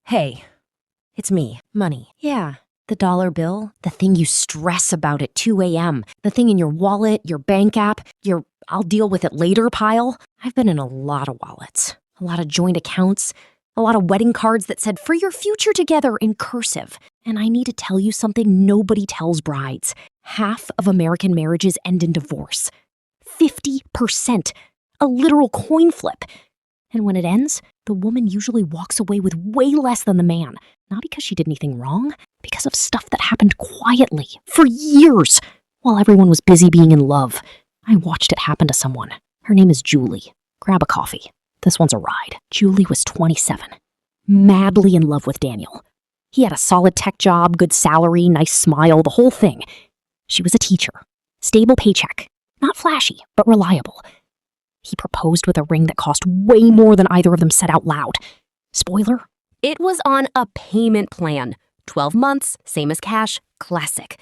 Hey, it's me, money. Yeah, the dollar bill, the thing you stress about at 2 a.m., the thing in your wallet, your bank app, your I'll deal with it later pile. I've been in a lot of wallets, a lot of joint accounts, a lot of wedding cards that said for your future together in cursive. And I need to tell you something nobody tells brides. Half of American marriages end in divorce. 50%. A literal coin flip. And when it ends, the woman usually walks away with way less than the man. Not because she did anything wrong, because of stuff that happened quietly, for years, while everyone was busy being in love. I watched it happen to someone. Her name is Julie. Grab a coffee. This one's a ride. Julie was 27, madly in love with Daniel. He had a solid tech job, good salary, nice smile, the whole thing. She was a teacher. Stable paycheck. Not flashy, but reliable. He proposed with a ring that cost way more than either of them said out loud. Spoiler? It was on a payment plan. 12 months, same as cash, classic.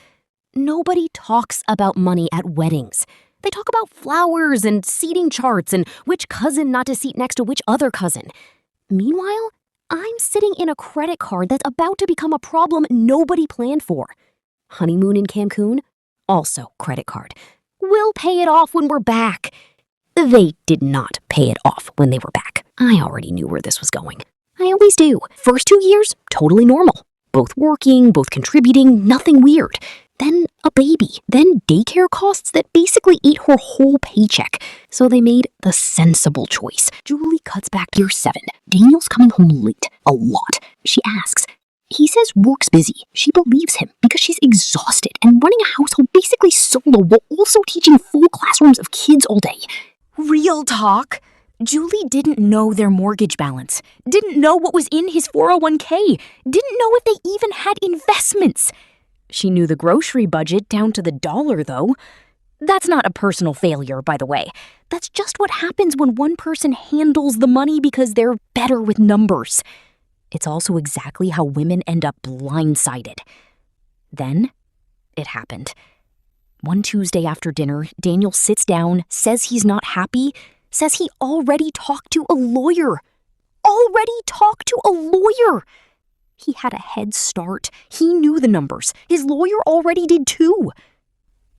Nobody talks about money at weddings. They talk about flowers and seating charts and which cousin not to seat next to which other cousin. Meanwhile, I'm sitting in a credit card that's about to become a problem nobody planned for. Honeymoon in Cancun? Also credit card. We'll pay it off when we're back. They did not pay it off when they were back. I already knew where this was going. I always do. First 2 years, totally normal. Both working, both contributing, nothing weird. Then a baby. Then daycare costs that basically ate her whole paycheck. So they made the sensible choice. Julie cuts back year 7. Daniel's coming home late. A lot. She asks. He says work's busy. She believes him because she's exhausted and running a household basically solo while also teaching full classrooms of kids all day. Real talk. Julie didn't know their mortgage balance, didn't know what was in his 401k, didn't know if they even had investments. She knew the grocery budget down to the dollar, though. That's not a personal failure, by the way. That's just what happens when one person handles the money because they're better with numbers. It's also exactly how women end up blindsided. Then, it happened. One Tuesday after dinner, Daniel sits down, says he's not happy, says he already talked to a lawyer. He had a head start. He knew the numbers. His lawyer already did too.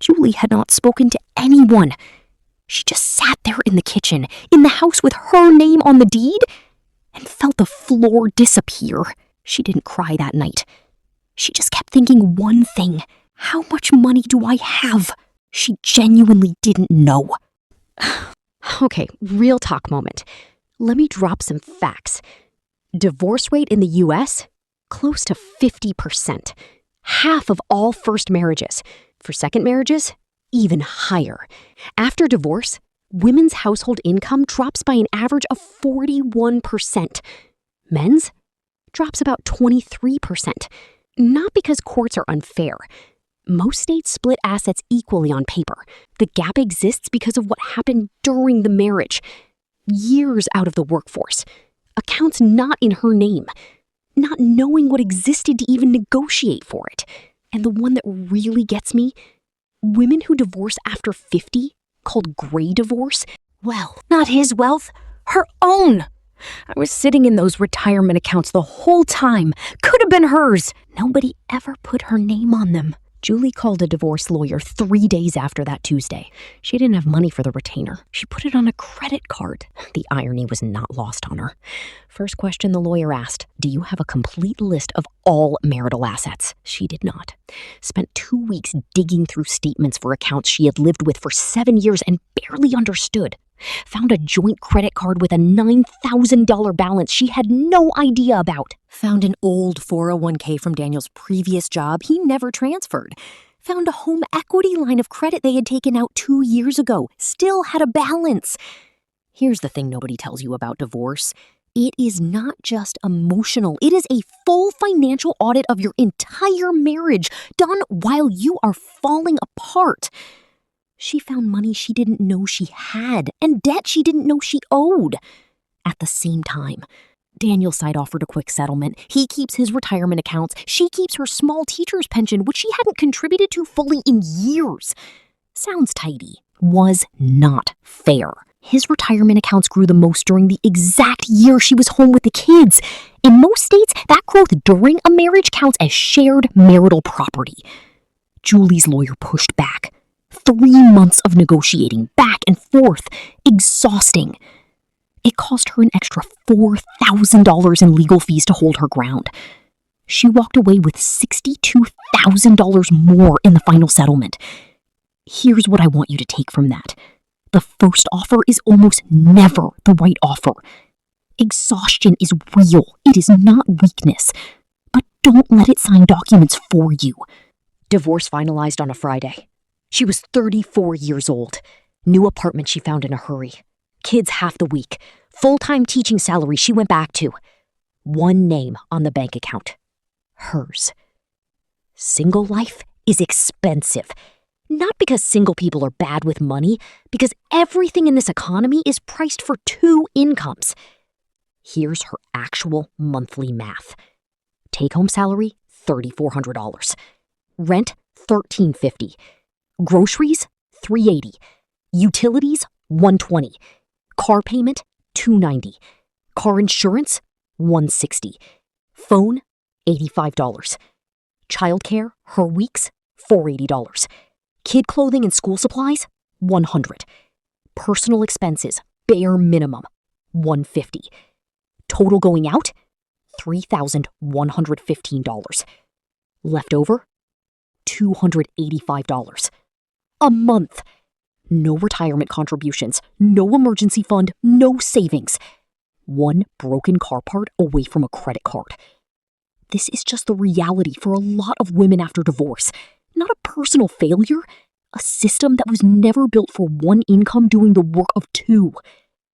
Julie had not spoken to anyone. She just sat there in the kitchen, in the house with her name on the deed, and felt the floor disappear. She didn't cry that night. She just kept thinking one thing. How much money do I have? She genuinely didn't know. Okay, real talk moment. Let me drop some facts. Divorce rate in the US? Close to 50%. Half of all first marriages. For second marriages, even higher. After divorce, women's household income drops by an average of 41%. Men's drops about 23%. Not because courts are unfair. Most states split assets equally on paper. The gap exists because of what happened during the marriage. Years out of the workforce. Accounts not in her name. Not knowing what existed to even negotiate for it. And the one that really gets me, women who divorce after 50, called gray divorce, well, not his wealth, her own. I was sitting in those retirement accounts the whole time. Could have been hers. Nobody ever put her name on them. Julie called a divorce lawyer 3 days after that Tuesday. She didn't have money for the retainer. She put it on a credit card. The irony was not lost on her. First question the lawyer asked, do you have a complete list of all marital assets? She did not. Spent 2 weeks digging through statements for accounts she had lived with for 7 years and barely understood. Found a joint credit card with a $9,000 balance she had no idea about. Found an old 401k from Daniel's previous job he never transferred. Found a home equity line of credit they had taken out 2 years ago. Still had a balance. Here's the thing nobody tells you about divorce. It is not just emotional. It is a full financial audit of your entire marriage, done while you are falling apart. She found money she didn't know she had and debt she didn't know she owed. At the same time, Daniel's side offered a quick settlement. He keeps his retirement accounts. She keeps her small teacher's pension, which she hadn't contributed to fully in years. Sounds tidy. Was not fair. His retirement accounts grew the most during the exact year she was home with the kids. In most states, that growth during a marriage counts as shared marital property. Julie's lawyer pushed back. 3 months of negotiating, back and forth, exhausting. It cost her an extra $4,000 in legal fees to hold her ground. She walked away with $62,000 more in the final settlement. Here's what I want you to take from that. The first offer is almost never the right offer. Exhaustion is real. It is not weakness. But don't let it sign documents for you. Divorce finalized on a Friday. She was 34 years old. New apartment she found in a hurry. Kids half the week. Full-time teaching salary she went back to. One name on the bank account. Hers. Single life is expensive. Not because single people are bad with money, because everything in this economy is priced for 2 incomes. Here's her actual monthly math. Take-home salary, $3,400. Rent, $1,350. Groceries, $380. Utilities, $120. Car payment, $290. Car insurance, $160. Phone, $85. Childcare, her weeks, $480. Kid clothing and school supplies, $100. Personal expenses, bare minimum, $150. Total going out, $3,115. Leftover, $285. A month. No retirement contributions, no emergency fund, no savings. One broken car part away from a credit card. This is just the reality for a lot of women after divorce. Not a personal failure, a system that was never built for one income doing the work of 2.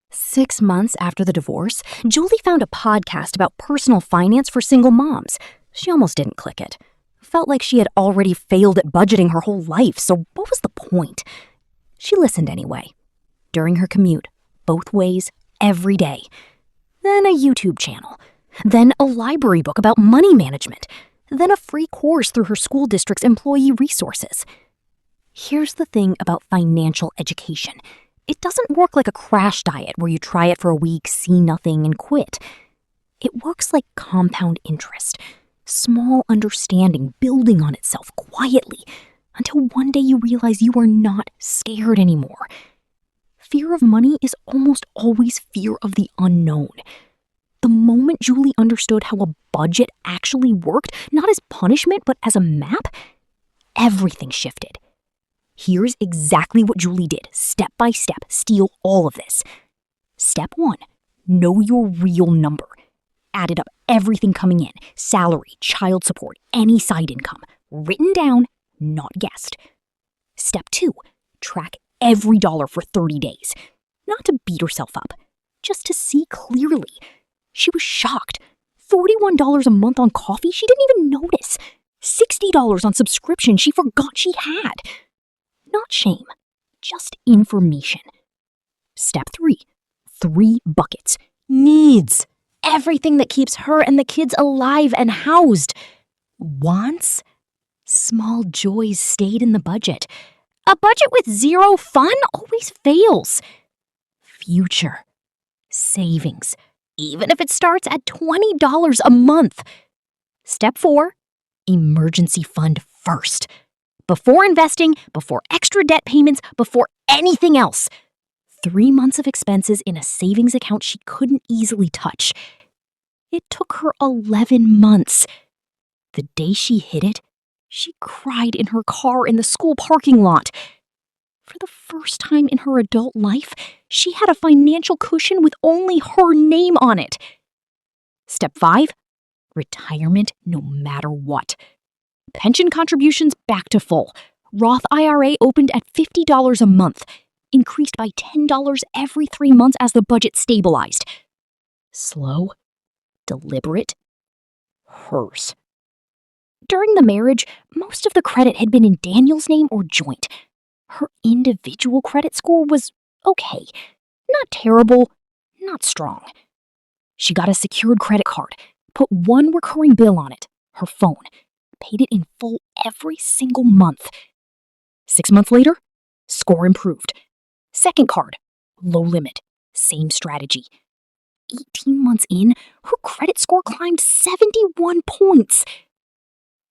6 months after the divorce, Julie found a podcast about personal finance for single moms. She almost didn't click it. Felt like she had already failed at budgeting her whole life, so what was the point? She listened anyway. During her commute, both ways, every day. Then a YouTube channel. Then a library book about money management. Then a free course through her school district's employee resources. Here's the thing about financial education. It doesn't work like a crash diet where you try it for a week, see nothing, and quit. It works like compound interest. Small understanding building on itself quietly until one day you realize you are not scared anymore. Fear of money is almost always fear of the unknown. The moment Julie understood how a budget actually worked, not as punishment but as a map, everything shifted. Here's exactly what Julie did, step by step, steal all of this. Step 1, know your real number. Added up everything coming in, salary, child support, any side income, written down, not guessed. Step 2, track every dollar for 30 days. Not to beat herself up, just to see clearly. She was shocked. $41 a month on coffee she didn't even notice. $60 on subscription she forgot she had. Not shame, just information. Step 3, 3 buckets. Needs. Everything that keeps her and the kids alive and housed. Wants? Small joys stayed in the budget. A budget with 0 fun always fails. Future. Savings. Even if it starts at $20 a month. Step 4, emergency fund first. Before investing, before extra debt payments, before anything else. 3 months of expenses in a savings account she couldn't easily touch. It took her 11 months. The day she hit it, she cried in her car in the school parking lot. For the first time in her adult life, she had a financial cushion with only her name on it. Step 5, retirement no matter what. Pension contributions back to full. Roth IRA opened at $50 a month, increased by $10 every 3 months as the budget stabilized. Slow, deliberate, hers. During the marriage, most of the credit had been in Daniel's name or joint. Her individual credit score was okay. Not terrible, not strong. She got a secured credit card, put one recurring bill on it, her phone, paid it in full every single month. 6 months later, score improved. Second card, Low limit. Same strategy. 18 months in, her credit score climbed 71 points.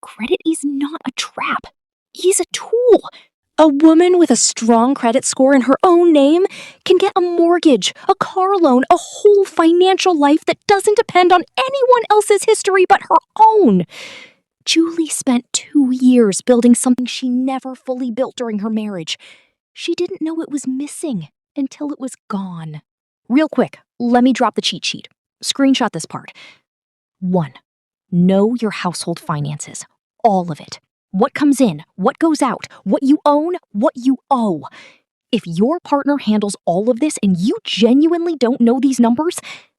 Credit is not a trap. It is a tool. A woman with a strong credit score in her own name can get a mortgage, a car loan, a whole financial life that doesn't depend on anyone else's history but her own. Julie spent 2 years building something she never fully built during her marriage. She didn't know it was missing until it was gone. Real quick, let me drop the cheat sheet. Screenshot this part. 1. Know your household finances. All of it. What comes in, what goes out, what you own, what you owe. If your partner handles all of this and you genuinely don't know these numbers,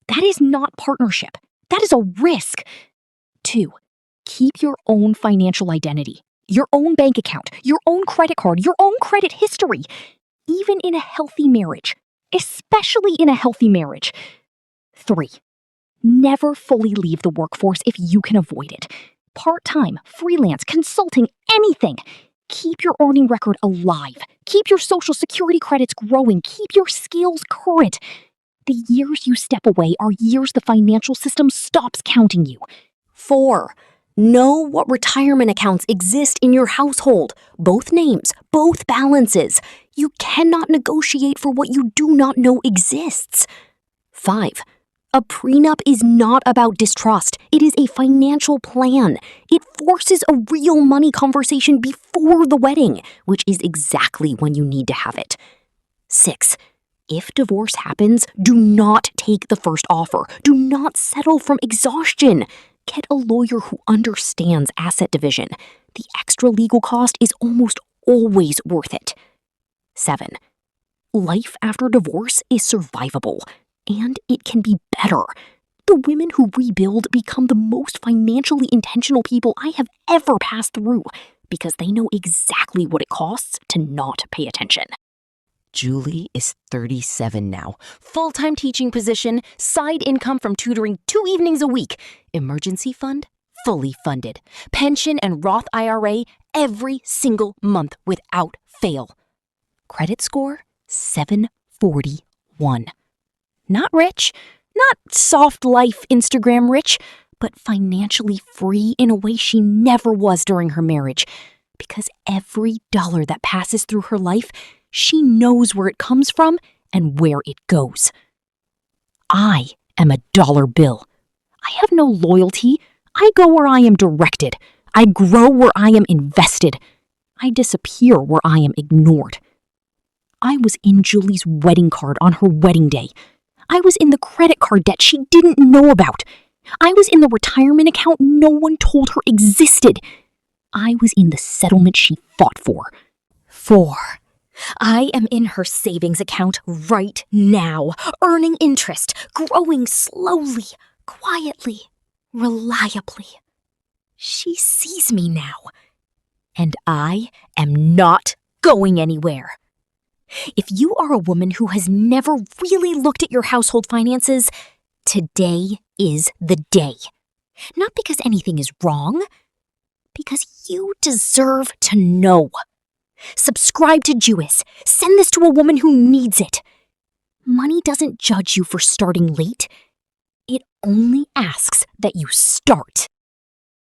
that is not partnership. That is a risk. 2. Keep your own financial identity, your own bank account, your own credit card, your own credit history, even in a healthy marriage, especially in a healthy marriage. 3. Never fully leave the workforce if you can avoid it. Part-time, freelance, consulting, anything. Keep your earning record alive. Keep your Social Security credits growing. Keep your skills current. The years you step away are years the financial system stops counting you. 4. Know what retirement accounts exist in your household. Both names, both balances. You cannot negotiate for what you do not know exists. 5. A prenup is not about distrust. It is a financial plan. It forces a real money conversation before the wedding, which is exactly when you need to have it. 6. If divorce happens, do not take the first offer. Do not settle from exhaustion. Get a lawyer who understands asset division. The extra legal cost is almost always worth it. 7. Life after divorce is survivable. And it can be better. The women who rebuild become the most financially intentional people I have ever passed through because they know exactly what it costs to not pay attention. Julie is 37 now. Full-time teaching position, side income from tutoring 2 evenings a week. Emergency fund, fully funded. Pension and Roth IRA every single month without fail. Credit score, 741. Not rich, not soft life Instagram rich, but financially free in a way she never was during her marriage. Because every dollar that passes through her life, she knows where it comes from and where it goes. I am a dollar bill. I have no loyalty. I go where I am directed. I grow where I am invested. I disappear where I am ignored. I was in Julie's wedding card on her wedding day. I was in the credit card debt she didn't know about. I was in the retirement account no one told her existed. I was in the settlement she fought for. 4. I am in her savings account right now, earning interest, growing slowly, quietly, reliably. She sees me now, and I am not going anywhere. If you are a woman who has never really looked at your household finances, today is the day. Not because anything is wrong, because you deserve to know. Subscribe to JUGUS. Send this to a woman who needs it. Money doesn't judge you for starting late. It only asks that you start.